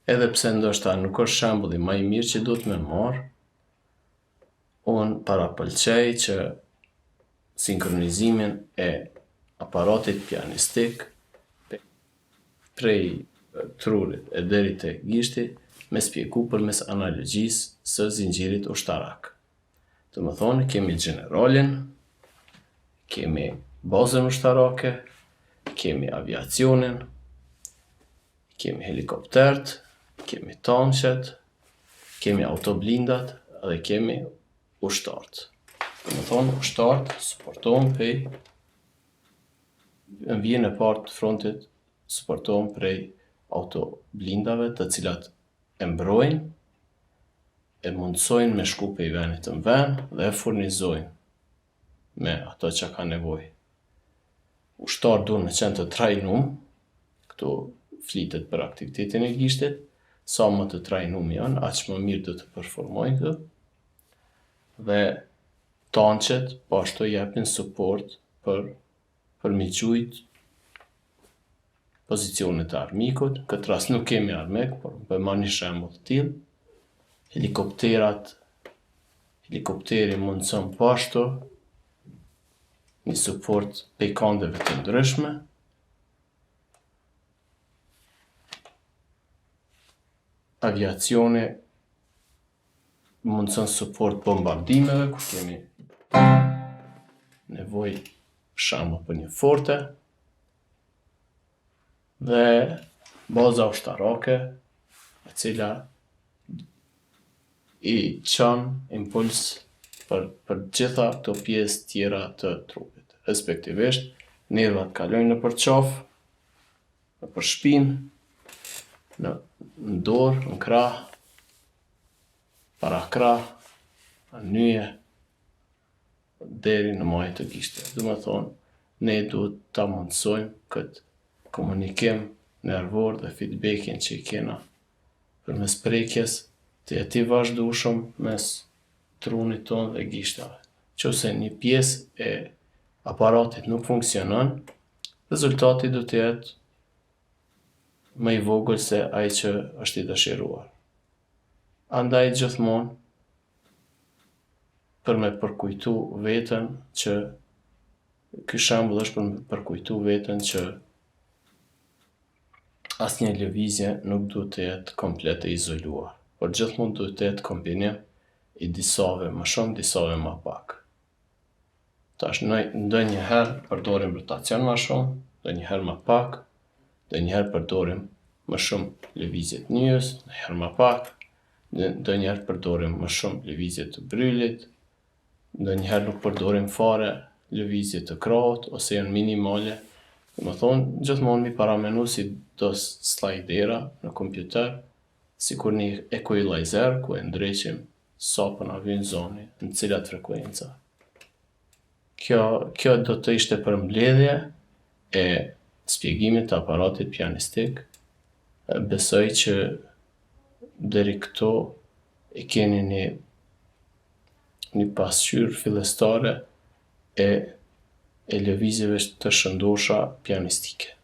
edhe pse ndoshta nuk është shembulli më i mirë që duhet me marr, unë parapëlqej që sinkronizimin e aparatit pianistik prej trurit e deri te gishti me spjegu përmes analogjisë së zinxhirit ushtarak. Do të thonë, kemi generalin, kemi bazën ushtarake, kemi aviacionin, kemi helikoptert, kemi tanqet, kemi autoblindat dhe kemi ushtart. Do të thonë, ushtart suportohen në vijën e parë të frontit suportohen prej autoblindave të cilat e mbrojnë, e mundsojnë me shku prej venit në ven dhe e furnizojnë me ato që ka nevojë. Ushtarët duhen me qenë të trajnuar, këtu flitet për aktivitetin e gishtit, sa më të trajnuar janë, aq më mirë do të performojnë këtu. Dhe tanqet po ashtu japin suport për mi gjujt pozicionet e armikut. Këtë rast nuk kemi armik, por për marrë një shembull të tillë. Helikopteri mundson po ashtu një suport pej kandeve të ndryshme. Aviacioni mundson suport bombardimeve, kur kemi nevojë për shembull për një forte. Dhe baza ushtarake, e cila i çon impuls për gjitha këto pjesë tjera të trupit. Respektivisht, nervat kalojnë nëpër qafë, nëpër shpinë, në dorë, në krah, para krah, në nyje, deri në majë të gishtit. Do të thonë, ne duhet ta mundsojmë këtë komunikim nervor dhe feedbackin që i kena përmes prekjes të jetë i vazhdueshëm mes trunit ton dhe gishtave. Nëse një pjesë e aparatit nuk funksionon, rezultati do të jetë më i vogël se ai që është i dëshiruar. Andaj gjithmonë për me përkujtu veten që ky shembull është për me përkujtu veten që asnjë lëvizje nuk duhet të jetë komplet e izoluar, por gjithmonë duhet të jetë kombinim i disave më shumë, disave më pak. Tash ndonjëherë përdorim rotacion më shumë, ndonjëherë më pak, ndonjëherë përdorim më shumë lëvizje të nyjes, ndonjëherë më pak, ndonjëherë përdorim më shumë lëvizje të brylit, ndonjëherë nuk përdorim fare lëvizje të krahut ose janë minimale. Do të thonë, gjithmonë mi paramenu si do slajdera në kompjuter, sikur një equalizer ku e ndreqim sa po na vjen zoni, në cilat frekuenca. Kjo do të ishte përmbledhje e shpjegimit të aparatit pianistik. Besoj që deri këtu e keni një pasqyrë fillestare e lëvizjeve të shëndosha pianistike.